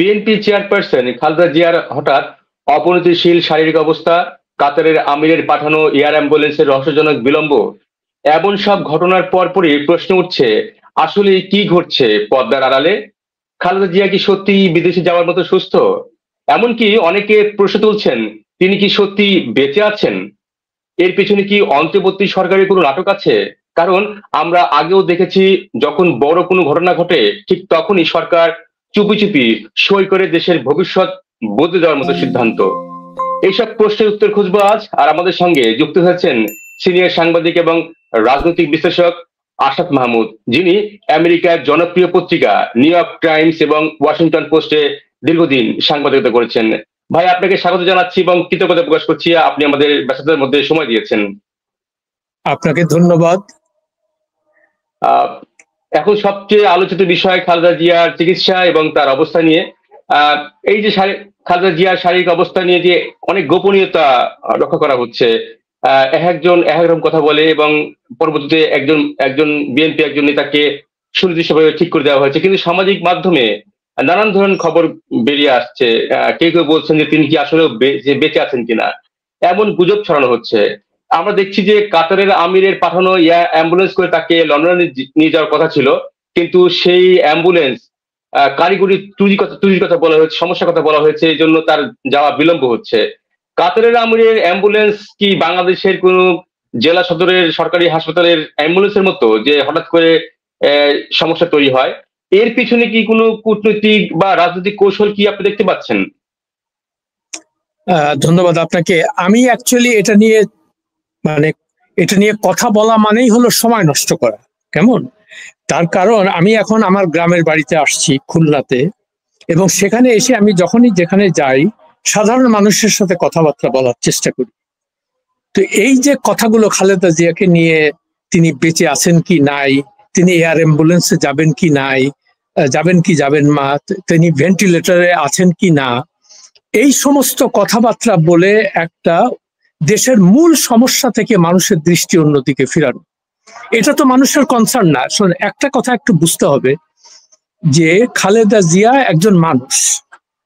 BNP chairperson Khaleda জিয়ার হঠাৎ অবনতিশীল শারীরিক অবস্থা, কাতারের আমিরের পাঠানো এয়ার অ্যাম্বুলেন্সের রহস্যজনক বিলম্ব, এমন সব ঘটনার পরপরই প্রশ্ন উঠছে, আসলে কি ঘটছে পর্দার আড়ালে? খালেদা জিয়া কি সত্যি বিদেশে যাওয়ার মতো সুস্থ? এমনকি অনেকে প্রশ্ন তুলছেন, তিনি কি সত্যি বেঁচে আছেন? এর পিছনে কি অন্তর্বর্তী সরকারের কোনো নাটক আছে? কারণ আমরা আগেও দেখেছি, যখন বড় কোনো ঘটনা ঘটে ঠিক তখনই সরকার চুপি চুপি সই করে দেশের ভবিষ্যৎ বদলে দেওয়ার মতো সিদ্ধান্ত। এইসব প্রশ্নের উত্তর খুঁজবো আজ। আর আমাদের সঙ্গে যুক্ত হয়েছেন সিনিয়র সাংবাদিক এবং রাজনৈতিক বিশ্লেষক আশাদ মাহমুদ, যিনি আমেরিকার জনপ্রিয় পত্রিকা নিউ ইয়র্ক টাইমস এবং ওয়াশিংটন পোস্টে দীর্ঘদিন সাংবাদিকতা করেছেন। ভাই, আপনাকে স্বাগত জানাচ্ছি এবং কৃতজ্ঞতা প্রকাশ করছি আপনি আমাদের ব্যস্ততার মধ্যে সময় দিয়েছেন। আপনাকে ধন্যবাদ। এখন সবচেয়ে আলোচিত বিষয় খালেদা জিয়ার চিকিৎসা এবং তার অবস্থা নিয়ে। এই যে খালেদা জিয়ার শারীরিক অবস্থা নিয়ে যে অনেক গোপনীয়তা রক্ষা করা হচ্ছে, একজন একরকম কথা বলে এবং পরবর্তীতে একজন বিএনপি একজন নেতাকে সুনির্দিষ্টভাবে ঠিক করে দেওয়া হয়েছে, কিন্তু সামাজিক মাধ্যমে নানান ধরনের খবর বেরিয়ে আসছে। কেউ কেউ বলছেন যে তিনি কি আসলে বেঁচে আছেন কিনা, এমন গুজব ছড়ানো হচ্ছে। আমরা দেখছি যে কাতারের আমিরের পাঠানো অ্যাম্বুলেন্স করে তাকে লন্ডনে নিয়ে যাওয়ার কথা ছিল, কিন্তু সেই অ্যাম্বুলেন্স কারিগরি ত্রুটির কথা বলা হয়েছে, সমস্যার কথা বলা হয়েছে, এই জন্য তার যাওয়া বিলম্ব হচ্ছে। কাতারের আমিরের অ্যাম্বুলেন্স কি বাংলাদেশের কোন জেলা সদরের সরকারি হাসপাতালের অ্যাম্বুলেন্সের মতো যে হঠাৎ করে সমস্যা তৈরি হয়? এর পিছনে কি কোনো কূটনৈতিক বা রাজনৈতিক কৌশল কি আপনি দেখতে পাচ্ছেন? ধন্যবাদ আপনাকে। আমি অ্যাকচুয়ালি এটা নিয়ে কথা বলা মানেই হলো সময় নষ্ট করা। কেমন? তার কারণ আমি এখন আমার গ্রামের বাড়িতে আসছি খুলনাতে, এবং সেখানে এসে আমি যখনই যেখানে যাই সাধারণ মানুষের সাথে কথাবার্তা বলার চেষ্টা করি। তো এই যে কথাগুলো খালেদা জিয়াকে নিয়ে, তিনি বেঁচে আছেন কি নাই, তিনি এয়ার অ্যাম্বুলেন্সে যাবেন কি নাই, যাবেন কি যাবেন মা, তিনি ভেন্টিলেটরে আছেন কি না, এই সমস্ত কথাবার্তা বলে একটা দেশের মূল সমস্যা থেকে মানুষের দৃষ্টি অন্যদিকে ফিরানো, এটা তো মানুষের কনসার্ন না। একটা কথা একটু বুঝতে হবে যে খালেদা জিয়া একজন মানুষ,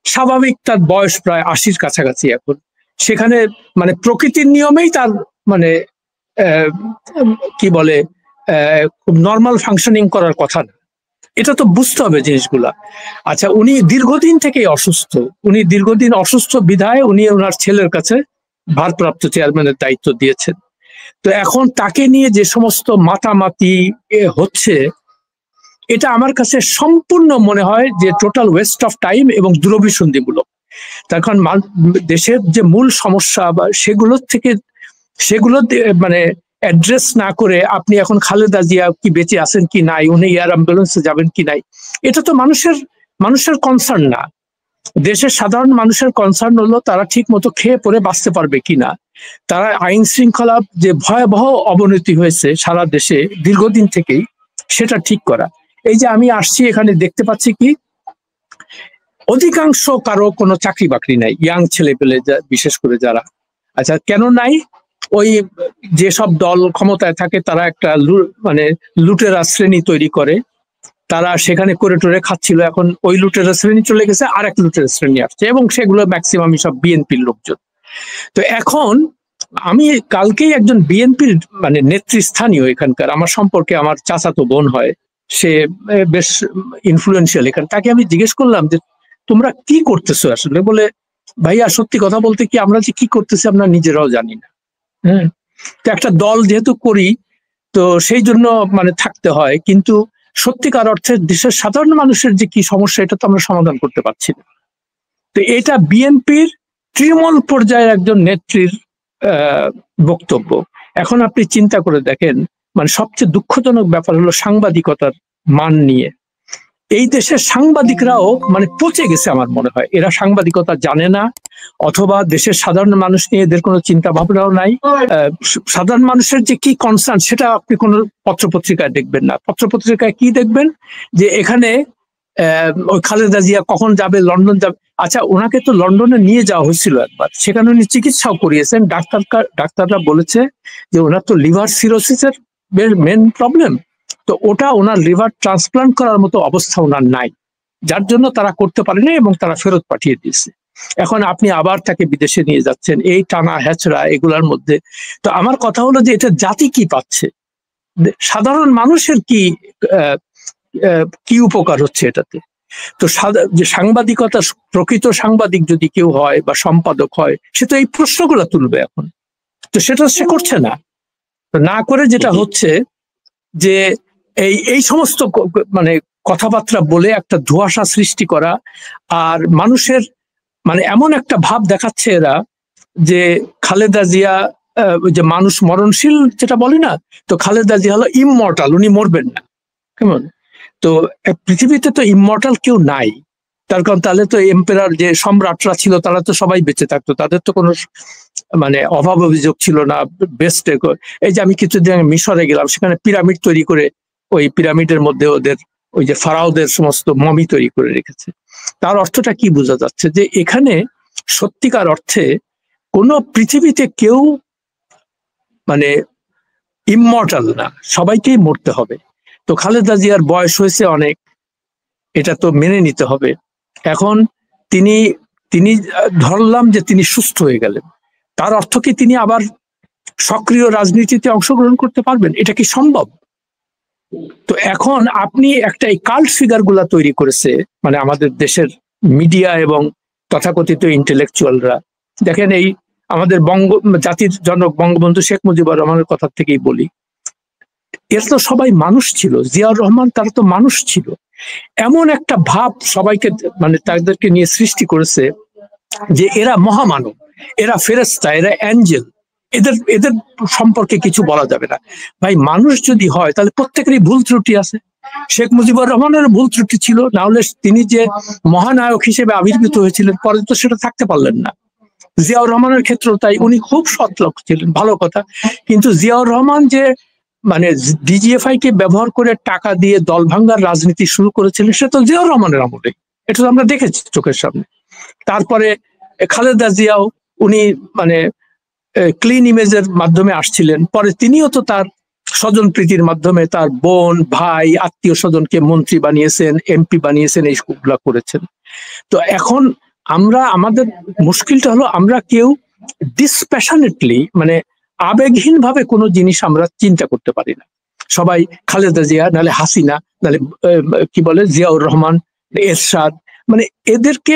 স্বাভাবিক, তার বয়স প্রায় 80-র কাছাকাছি এখন। সেখানে প্রকৃতির নিয়মেই তার কি বলে খুব নর্মাল ফাংশনিং করার কথা না। এটা তো বুঝতে হবে জিনিসগুলা। আচ্ছা, উনি দীর্ঘদিন থেকেই অসুস্থ। উনি দীর্ঘদিন অসুস্থ বিধায় উনি ওনার ছেলের কাছে ভারপ্রাপ্ত চেয়ারম্যানের দায়িত্ব দিয়েছেন। তো এখন তাকে নিয়ে যে সমস্ত মাতামাতি হচ্ছে, এটা আমার কাছে সম্পূর্ণ মনে হয় যে টোটাল ওয়েস্ট অফ টাইম এবং দুরভিসন্ধিমূলক। তার কারণ দেশের যে মূল সমস্যা বা সেগুলো অ্যাড্রেস না করে আপনি এখন খালেদা জিয়া কি বেঁচে আছেন কি নাই, উনি এয়ার অ্যাম্বুলেন্সে যাবেন কি নাই, এটা তো মানুষের কনসার্ন না। দেশের সাধারণ মানুষের কনসার্ন হলো তারা ঠিক মতো খেয়ে পরে বাঁচতে পারবে কিনা, তারা আইন শৃঙ্খলা যে ভয়াবহ অবনতি হয়েছে সারা দেশে দীর্ঘদিন থেকেই, সেটা ঠিক করা। এই যে আমি আসছি, এখানে দেখতে পাচ্ছি কি অধিকাংশ কারো কোনো চাকরি বাকরি নাই, ইয়াং ছেলে পেলে বিশেষ করে যারা। আচ্ছা, কেন নাই? ওই যেসব দল ক্ষমতায় থাকে তারা একটা লুটেরা শ্রেণী তৈরি করে, তারা সেখানে করে টোরে খাচ্ছিল। এখন ওই লুটেরা শ্রেণী চলে গেছে, আর এক লুটেরা শ্রেণী আসছে, এবং সেগুলো ম্যাক্সিমামই সব বিএনপির লোকজন। তো এখন আমি কালকেই একজন বিএনপির নেতৃস্থানীয় এখানকার, আমার সম্পর্কে আমার চাচাতো বোন হয়, সে বেশ ইনফ্লুয়েন্সিয়াল এখানে, তাকে আমি জিজ্ঞেস করলাম যে তোমরা কি করতেছো আসলে? বলে, ভাইয়া সত্যি কথা বলতে কি আমরা যে কি করতেছি আমরা নিজেরাও জানি না। হ্যাঁ, তো একটা দল যেহেতু করি তো সেই জন্য থাকতে হয়, কিন্তু সত্যিকার অর্থে দেশের সাধারণ মানুষের যে কি সমস্যা এটা তো আমরা সমাধান করতে পারছি না। তো এটা বিএনপির তৃণমূল পর্যায়ের একজন নেত্রীর বক্তব্য। এখন আপনি চিন্তা করে দেখেন, সবচেয়ে দুঃখজনক ব্যাপার হলো সাংবাদিকতার মান নিয়ে এই দেশের সাংবাদিকরাও পচে গেছে আমার মনে হয়। এরা সাংবাদিকতা জানে না, অথবা দেশের সাধারণ মানুষ নিয়ে এদের কোনো চিন্তা ভাবনাও নাই। সাধারণ মানুষের যে কি কনসার্ন সেটা আপনি কোনো পত্রপত্রিকায় দেখবেন না। পত্রপত্রিকায় কি দেখবেন যে এখানে ওই খালেদা জিয়া কখন যাবে, লন্ডন যাবে। আচ্ছা, ওনাকে তো লন্ডনে নিয়ে যাওয়া হয়েছিল একবার, সেখানে উনি চিকিৎসাও করিয়েছেন। ডাক্তাররা বলেছে যে ওনার তো লিভার সিরোসিসের মেন প্রবলেম, তো ওটা ওনার লিভার ট্রান্সপ্লান্ট করার মতো অবস্থা ওনার নাই। যার জন্য তারা করতে পারেনি এবং তারা ফেরত পাঠিয়ে দিয়েছে। এখন আপনি আবার তাকে বিদেশে নিয়ে যাচ্ছেন, এই টানা হ্যাচড়া এগুলার মধ্যে। তো আমার কথা হলো যে এটা জাতি কি পাচ্ছে, সাধারণ মানুষের কি কি উপকার হচ্ছে এটাতে? তো যে সাংবাদিকতা, প্রকৃত সাংবাদিক যদি কেউ হয় বা সম্পাদক হয়, সে তো এই প্রশ্নগুলো তুলবে এখন। তো সেটা সে করছে না। তো না করে যেটা হচ্ছে যে এই সমস্ত মানে কথাবার্তা বলে একটা ধোঁয়াশা সৃষ্টি করা, আর মানুষের মানে এমন একটা ভাব দেখাচ্ছে এরা যে খালেদা জিয়া যে মানুষ মরণশীল যেটা বলি না, তো খালেদা জিয়া হলো ইমমর্টাল, উনি মরবেন না। কেমন? তো পৃথিবীতে তো ইমমর্টাল কেউ নাই, তার কারণ তাহলে তো এম্পেরার যে সম্রাটরা ছিল তারা তো সবাই বেঁচে থাকতো, তাদের তো কোনো মানে অভাব অভিযোগ ছিল না। বেস্ট এই যে আমি কিছুদিন আগে মিশরে গেলাম, সেখানে পিরামিড তৈরি করে ওই পিরামিডের মধ্যে ওদের ওই যে ফারাওদের সমস্ত মমি তৈরি করে রেখেছে। তার অর্থটা কি বোঝা যাচ্ছে? যে এখানে সত্যিকার অর্থে কোন পৃথিবীতে কেউ মানে ইমমর্টাল না, সবাইকেই মরতে হবে। তো খালেদা জিয়ার বয়স হয়েছে অনেক, এটা তো মেনে নিতে হবে। এখন তিনি তিনি ধরলাম যে তিনি সুস্থ হয়ে গেলেন, তার অর্থ কি তিনি আবার সক্রিয় রাজনীতিতে অংশগ্রহণ করতে পারবেন? এটা কি সম্ভব? তো এখন আপনি একটা এই কাল্ট ফিগার গুলা তৈরি করেছে মানে আমাদের দেশের মিডিয়া এবং তথাকথিত ইন্টেলেকচুয়ালরা। দেখেন, এই আমাদের জাতির জনক বঙ্গবন্ধু শেখ মুজিবুর রহমানের কথা থেকেই বলি, এরা তো সবাই মানুষ ছিল, জিয়াউর রহমান তারা তো মানুষ ছিল। এমন একটা ভাব সবাইকে মানে তাদেরকে নিয়ে সৃষ্টি করেছে যে এরা মহামানব, এরা ফেরেশতা, এরা অ্যাঞ্জেল, এদের এদের সম্পর্কে কিছু বলা যাবে না। ভাই, মানুষ যদি হয় তাহলে প্রত্যেকেরই ভুল ত্রুটি আছে। শেখ মুজিবুর রহমানের ভুল ত্রুটি ছিল, না হলে তিনি যে মহানায়ক হিসেবে আবির্ভূত হয়েছিলেন পরে তো সেটা থাকতে পারলেন না। জিয়াউর রহমানের ক্ষেত্রে তাই, উনি খুব সৎ লোক ছিলেন, ভালো কথা। কিন্তু জিয়াউর রহমান যে মানে ডিজিএফআই কে ব্যবহার করে টাকা দিয়ে দল ভাঙ্গার রাজনীতি শুরু করেছিলেন, সেটা তো জিয়াউর রহমানের আমলে, এটা তো আমরা দেখেছি চোখের সামনে। তারপরে খালেদা জিয়াও উনি মানে ক্লিন ইমেজের মাধ্যমে আসছিলেন, পরে তিনিও তো তার স্বজন প্রীতির মাধ্যমে তার বোন, ভাই, আত্মীয় স্বজনকে মন্ত্রী বানিয়েছেন, এমপি বানিয়েছেন, এইগুলা করেছেন। তো এখন আমরা আমাদের মুশকিলটা হলো আমরা কেউ ডিসপ্যাশনেটলি মানে আবেগহীন ভাবে কোনো জিনিস আমরা চিন্তা করতে পারি না। সবাই খালেদা জিয়া, নাহলে হাসিনা, নাহলে কি বলে জিয়াউর রহমান, এরশাদ, মানে এদেরকে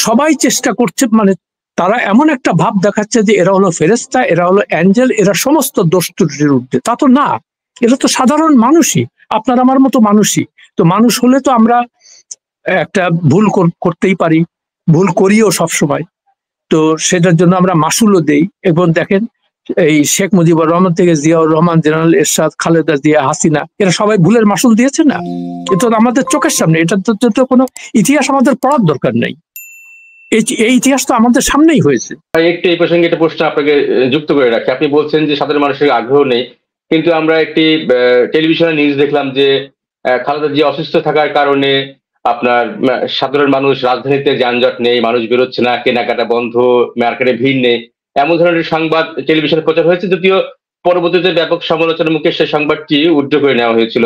সবাই চেষ্টা করছে, মানে তারা এমন একটা ভাব দেখাচ্ছে যে এরা হলো ফেরেশতা, এরা হলো অ্যাঞ্জেল, এরা সমস্ত দোষ ত্রুটির ঊর্ধ্বে। তা তো না, এরা তো সাধারণ মানুষই, আপনার আমার মতো মানুষই। তো মানুষ হলে তো আমরা একটা ভুল করতেই পারি, ভুল করিও সব সময়। তো সেটার জন্য আমরা মাসুলও দেই। এবং দেখেন, এই শেখ মুজিবুর রহমান থেকে জিয়াউর রহমান, জেনারেল এরশাদ, খালেদা জিয়া, হাসিনা, এরা সবাই ভুলের মাসুল দিয়েছে না? এটা আমাদের চোখের সামনে, এটা তো কোনো ইতিহাস আমাদের পড়ার দরকার নেই, এই ইতিহাস তো আমাদের সামনেই হয়েছে। একটু এই প্রসঙ্গে একটা প্রশ্ন আপনাকে যুক্ত করে রাখি। আপনি বলছেন যে সাধারণ মানুষের আগ্রহ নেই, কিন্তু আমরা একটি টেলিভিশনে নিউজ দেখলাম যে খালেদা জিয়া অসুস্থ থাকার কারণে আপনার সাধারণ মানুষ, রাজধানীতে যানজট নেই, মানুষ বেরোচ্ছে না, কেনাকাটা বন্ধ, মার্কেটে ভিড় নেই, এমন ধরনের সংবাদ টেলিভিশনে প্রচার হয়েছে। যদিও পরবর্তীতে ব্যাপক সমালোচনার মুখে সেই সংবাদটি উদ্ধৃত করে নেওয়া হয়েছিল।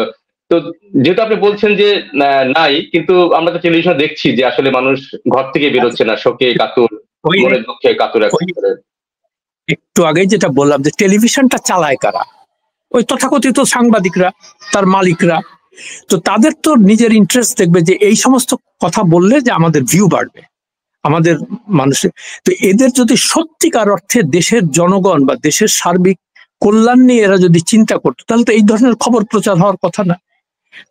তো যেহেতু আপনি বলছেন যে নাই, কিন্তু আমরা তো টেলিভিশনে দেখছি যে আসলে মানুষ ঘর থেকে বেরোচ্ছে না, শোকে কাতর, মনের দুঃখে কাতর। একটু আগে যেটা বললাম যে টেলিভিশনটা চালায় কারা? ওই তথাকথিত সাংবাদিকরা, তার মালিকরা। তো তাদের তো নিজের ইন্টারেস্ট দেখবে যে এই সমস্ত কথা বললে যে আমাদের ভিউ বাড়বে, আমাদের মানুষের। তো এদের যদি সত্যিকার অর্থে দেশের জনগণ বা দেশের সার্বিক কল্যাণ নিয়ে এরা যদি চিন্তা করতো, তাহলে তো এই ধরনের খবর প্রচার হওয়ার কথা না।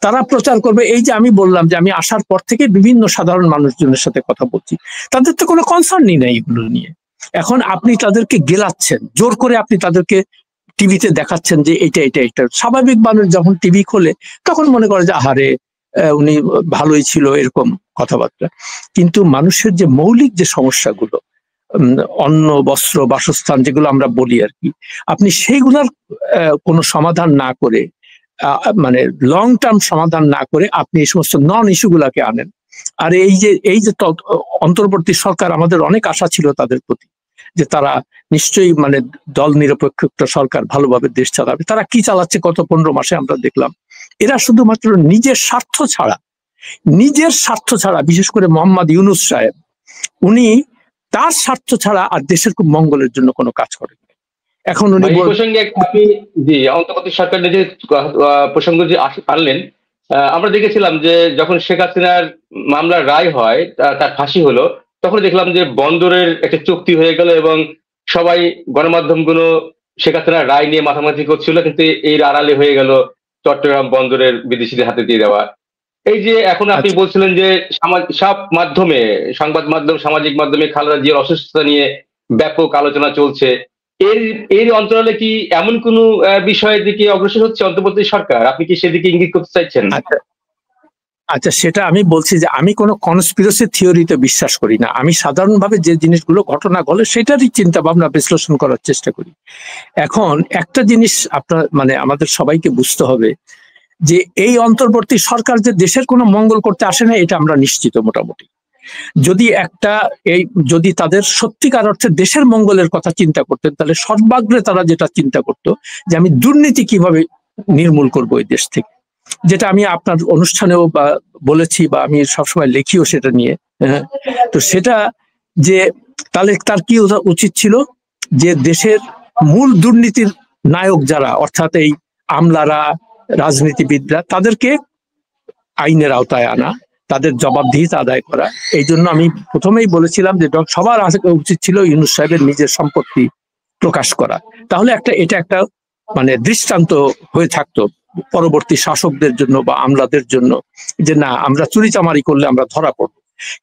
তারা প্রচার করবে এই যে আমি বললাম যে আমি আসার পর থেকে বিভিন্ন সাধারণ মানুষজনের সাথে কথা বলছি, তাদের তো কোনো কনসার্নই নেই এগুলো নিয়ে। এখন আপনি তাদেরকে গেলাচ্ছেন, জোর করে আপনি তাদেরকে টিভিতে দেখাচ্ছেন যে এটা এটা এটা। স্বাভাবিক মানুষ যখন টিভি খোলে তখন মনে করে যে আহারে উনি ভালোই ছিল, এরকম কথাবার্তা। কিন্তু মানুষের যে মৌলিক যে সমস্যাগুলো, অন্ন, বস্ত্র, বাসস্থান, যেগুলো আমরা বলি আর কি, আপনি সেইগুলার কোনো সমাধান না করে, মানে লং টার্ম সমাধান না করে আপনি এই সমস্ত নন ইস্যুগুলাকে আনেন। আর এই যে অন্তর্বর্তী সরকার, আমাদের অনেক আশা ছিল তাদের প্রতি যে তারা নিশ্চয়ই মানে দল নিরপেক্ষ একটা সরকার, ভালোভাবে দেশ চালাবে। তারা কি চালাচ্ছে গত 15 মাসে আমরা দেখলাম। এরা শুধুমাত্র নিজের স্বার্থ ছাড়া নিজের স্বার্থ ছাড়া, বিশেষ করে মোহাম্মদ ইউনূস সাহেব, উনি তার স্বার্থ ছাড়া আর দেশের খুব মঙ্গলের জন্য কোনো কাজ করেন। এখন উনি প্রসঙ্গে আপনি জি অন্তর্বর্তী সরকারের যে প্রসঙ্গ যে আনলেন, আমরা দেখেছিলাম যে যখন শেখ হাসিনার মামলার রায় হয়, তার ফাঁসি হলো, তখন দেখলাম যে বন্দরের একটা চুক্তি হয়ে গেল এবং সবাই গণমাধ্যমগুলো শেখ হাসিনার রায় নিয়ে মাথামাতি করছিল, কিন্তু এর আড়ালে হয়ে গেল চট্টগ্রাম বন্দরের বিদেশিদের হাতে দিয়ে দেওয়া। এই যে এখন আপনি বলছিলেন যে সব মাধ্যমে, সংবাদ মাধ্যম, সামাজিক মাধ্যমে খালেদা জিয়ার অসুস্থতা নিয়ে ব্যাপক আলোচনা চলছে, এর অন্তরালে কি এমন কোন বিষয়ের দিকে অগ্রসর হচ্ছে অন্তর্বর্তী সরকার? আপনি কি সেদিকে ইঙ্গিত করতে চাইছেন? আচ্ছা, সেটা আমি বলছি যে আমি কোনো কনস্পিরেসি থিওরিতে বিশ্বাস করি না। আমি সাধারণভাবে যে জিনিসগুলো ঘটনা ঘটে সেটারই চিন্তা ভাবনা বিশ্লেষণ করার চেষ্টা করি। এখন একটা জিনিস আপনার মানে আমাদের সবাইকে বুঝতে হবে যে এই অন্তর্বর্তী সরকার যে দেশের কোনো মঙ্গল করতে আসে না, এটা আমরা নিশ্চিত মোটামুটি। যদি তাদের সত্যিকার অর্থে দেশের মঙ্গলের কথা চিন্তা করতেন, তাহলে সর্বাগ্রে তারা যেটা চিন্তা করতো যে আমি দুর্নীতি কিভাবে নির্মূল করবো এই দেশ থেকে, যেটা আমি আপনার অনুষ্ঠানেও বা বলেছি বা আমি সবসময় লেখিও সেটা নিয়ে। তো সেটা যে তাহলে তার কি উচিত ছিল যে দেশের মূল দুর্নীতির নায়ক যারা, অর্থাৎ এই আমলারা, রাজনীতিবিদরা, তাদেরকে আইনের আওতায় আনা, তাদের জবাবদিহিতা আদায় করা। এই জন্য আমি প্রথমেই বলেছিলাম যে সবার উচিত ছিল ইউনূস সাহেবের নিজের সম্পত্তি প্রকাশ করা। তাহলে এটা একটা মানে দৃষ্টান্ত হয়ে থাকতো পরবর্তী শাসকদের জন্য বা আমলাদের জন্য, যে না, আমরা চুরিচামারি করলে আমরা ধরা পড়ব।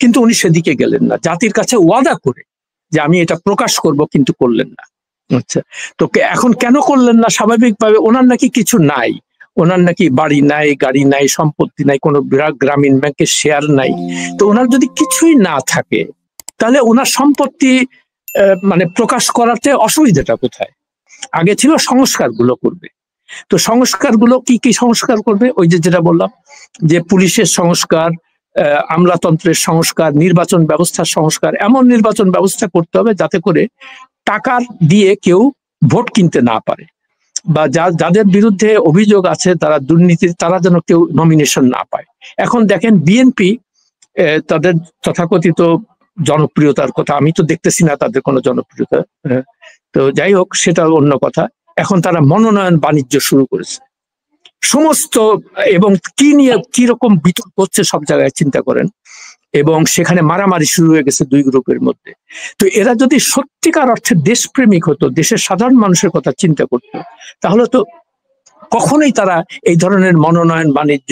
কিন্তু উনি সেদিকে গেলেন না, জাতির কাছে ওয়াদা করে যে আমি এটা প্রকাশ করব, কিন্তু করলেন না। আচ্ছা, তো এখন কেন করলেন না? স্বাভাবিকভাবে ওনার নাকি কিছু নাই, ওনার নাকি বাড়ি নাই, গাড়ি নাই, সম্পত্তি নাই, কোনো গ্রামীণ ব্যাংকের শেয়ার নাই। তো ওনার যদি কিছুই না থাকে, তাহলে ওনার সম্পত্তি মানে প্রকাশ করাতে অসুবিধাটা কোথায়? আগে ছিল সংস্কারগুলো করবে। তো সংস্কারগুলো কি কি সংস্কার করবে? ওই যে যেটা বললাম, যে পুলিশের সংস্কার, আমলাতন্ত্রের সংস্কার, নির্বাচন ব্যবস্থার সংস্কার। এমন নির্বাচন ব্যবস্থা করতে হবে যাতে করে টাকা দিয়ে কেউ ভোট কিনতে না পারে, বা যাদের বিরুদ্ধে অভিযোগ আছে তারা দুর্নীতি, তারা যেন কেউ নমিনেশন না পায়। এখন দেখেন বিএনপি তাদের তথাকথিত জনপ্রিয়তার কথা, আমি তো দেখতেছি না তাদের কোনো জনপ্রিয়তা। তো যাই হোক, সেটা অন্য কথা। এখন তারা মনোনয়ন বাণিজ্য শুরু করেছে সমস্ত, এবং কি নিয়ে কি রকম বিতর্ক হচ্ছে সব জায়গায় চিন্তা করেন। এবং সেখানে মারামারি শুরু হয়ে গেছে দুই গ্রুপের মধ্যে। তো এরা যদি সত্যিকার অর্থে দেশপ্রেমিক হতো, দেশের সাধারণ মানুষের কথা চিন্তা করতো, তাহলে তো কখনোই তারা এই ধরনের মনোনয়ন বাণিজ্য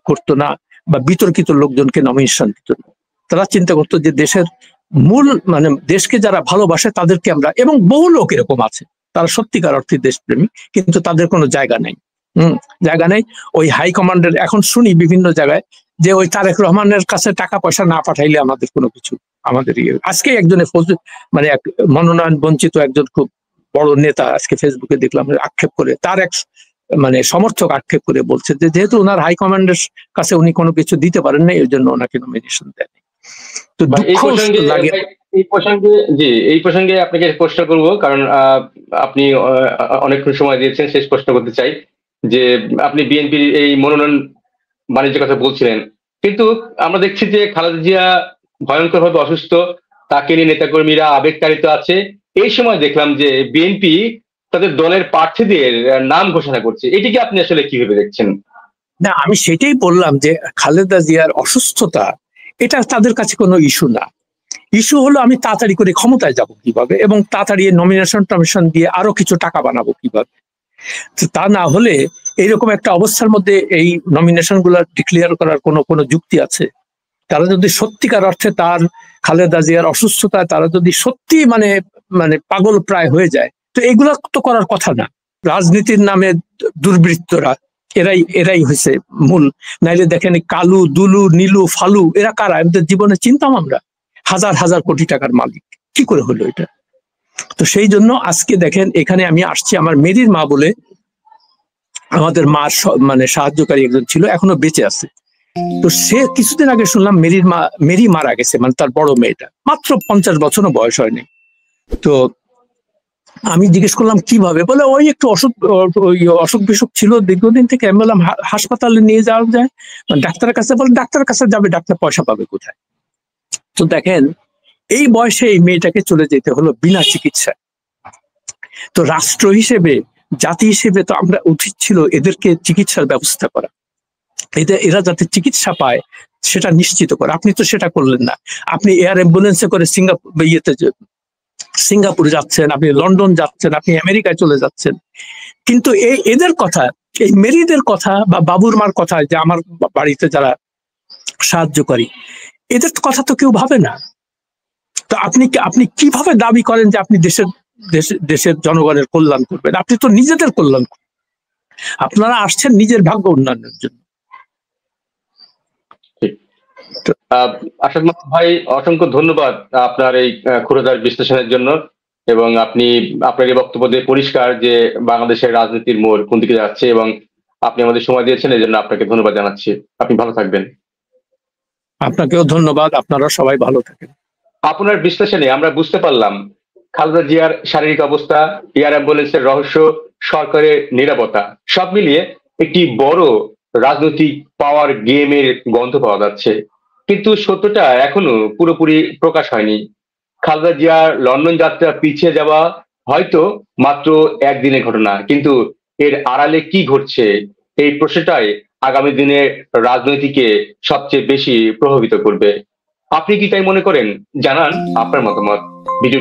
করতো না বা বিতর্কিত লোকজনকে নমিনেশন দিত না। তারা চিন্তা করতো যে দেশের মূল মানে দেশকে যারা ভালোবাসে তাদেরকে আমরা, এবং বহু লোক এরকম আছে তারা সত্যিকার অর্থে দেশপ্রেমী, কিন্তু তাদের কোনো জায়গা নেই। জায়গা নেই। ওই হাই কমান্ডের এখন শুনি বিভিন্ন জায়গায় যে ওই তারেক রহমানের কাছে টাকা পয়সা না পাঠাইলে আমাদের কোনো কিছু, আমাদের আজকে একজনের মানে এক মনোনয়ন বঞ্চিত একজন খুব বড় নেতা আজকে ফেসবুকে দেখলাম আক্ষেপ করে, তার এক মানে সমর্থক আক্ষেপ করে বলছে যে যেহেতু ওনার হাই কমান্ডের কাছে উনি কোনো কিছু দিতে পারেন না, এই জন্য ওনাকে নমিনেশন দেয়নি। তো দুঃখ লাগে। এই প্রসঙ্গে আপনাকে প্রশ্ন করবো, কারণ আপনি অনেকক্ষণ সময় দিয়েছেন। শেষ প্রশ্ন করতে চাই যে আপনি বিএনপির এই মনোনয়ন বাণিজ্যের কথা বলছিলেন, কিন্তু আমরা দেখছি যে খালেদা জিয়া ভয়ঙ্কর ভাবে অসুস্থ, তাকে নিয়ে নেতাকর্মীরা আবেগতাড়িত আছে। এই সময় দেখলাম যে বিএনপি তাদের দলের প্রার্থীদের নাম ঘোষণা করছে। এটিকে আপনি আসলে কিভাবে দেখছেন? না, আমি সেটাই বললাম যে খালেদা জিয়ার অসুস্থতা এটা তাদের কাছে কোনো ইস্যু না। ইস্যু হলো আমি তাড়াতাড়ি করে ক্ষমতায় যাব কিভাবে, এবং তাড়াতাড়ি নমিনেশন টমিনেশন দিয়ে আরো কিছু টাকা বানাবো কিভাবে। তা না হলে এইরকম একটা অবস্থার মধ্যে এই নমিনেশন গুলা ডিক্লেয়ার করার কোনো যুক্তি আছে? তারা যদি সত্যিকার অর্থে তার খালেদা জিয়ার অসুস্থতায় তারা যদি সত্যি মানে মানে পাগল প্রায় হয়ে যায়, তো এগুলা তো করার কথা না। রাজনীতির নামে দুর্বৃত্তরা এরাই হয়েছে মূল। নাইলে দেখেন কালু, দুলু, নীলু, ফালু, এরা কারা? আমাদের জীবনে চিনতাম আমরা? হাজার হাজার কোটি টাকার মালিক। কি করে হলো এটা? তো সেই জন্য আজকে দেখেন এখানে আমি আসছি, আমার মেরির মা বলে আমাদের মার মানে সাহায্যকারী একজন ছিল, এখনো বেঁচে আছে। তো সে কিছুদিন আগে শুনলাম মেরি মারা গেছে, মানে তার বড় মেয়েটা, মাত্র 50 বছরও বয়স হয়নি। তো আমি জিজ্ঞেস করলাম কিভাবে, বলে ওই একটু অসুখ বিসুখ ছিল দীর্ঘদিন থেকে। আমি বললাম হাসপাতালে নিয়ে যাওয়া যায়, ডাক্তারের কাছে, বলে ডাক্তারের কাছে যাবে, ডাক্তার পয়সা পাবে কোথায়? তো দেখেন, এই বয়সে এই মেয়েটাকে চলে যেতে হলো বিনা চিকিৎসায়। তো রাষ্ট্র হিসেবে, জাতি হিসেবে তো আমরা উচিত ছিল এদেরকে চিকিৎসার ব্যবস্থা করা, এরা যাতে চিকিৎসা পায় সেটা নিশ্চিত করা। আপনি তো সেটা করলেন না। আপনি এয়ার অ্যাম্বুলেন্সে করে সিঙ্গাপুরে যাচ্ছেন, আপনি লন্ডন যাচ্ছেন, আপনি আমেরিকায় চলে যাচ্ছেন, কিন্তু এদের কথা, এই মেরিদের কথা বা বাবুর মার কথা, যে আমার বাড়িতে যারা সাহায্যকারী, এদের কথা তো কেউ ভাবে না। তো আপনি কিভাবে দাবি করেন যে আপনি দেশের জনগণের কল্যাণ করবেন? আপনি তো নিজেদের কল্যাণ করবেন। আপনারা আসছেন নিজের ভাগ্য উন্নয়নের জন্য। আশাদ মাহমুদ ভাই, অসংখ্য ধন্যবাদ আপনার এই ক্ষুরধার বিশ্লেষণের জন্য, এবং আপনি আপনার এই বক্তব্য দিয়ে পরিষ্কার যে বাংলাদেশের রাজনীতির মোড় কোন দিকে যাচ্ছে, এবং আপনি আমাদের সময় দিয়েছেন, এই জন্য আপনাকে ধন্যবাদ জানাচ্ছি। আপনি ভালো থাকবেন। আপনাকেও ধন্যবাদ, আপনারা সবাই ভালো থাকেন। আপনার বিশ্লেষণে আমরা বুঝতে পারলাম খালেদা জিয়ার শারীরিক অবস্থা, এয়ার অ্যাম্বুলেন্সের রহস্য, সরকারের নিরাপত্তা, সব মিলিয়ে একটি বড় রাজনৈতিক পাওয়ার গেমের গন্ধ পাওয়া যাচ্ছে। কিন্তু সত্যটা এখনো পুরোপুরি প্রকাশ হয়নি। খালেদা জিয়ার লন্ডন যাত্রা পিছিয়ে যাওয়া হয়তো মাত্র একদিনের ঘটনা, কিন্তু এর আড়ালে কি ঘটছে, এই প্রশ্নটাই আগামী দিনে রাজনীতিকে সবচেয়ে বেশি প্রভাবিত করবে। আপনি কি তাই মনে করেন? জানান আপনার মতামত। ভিডিও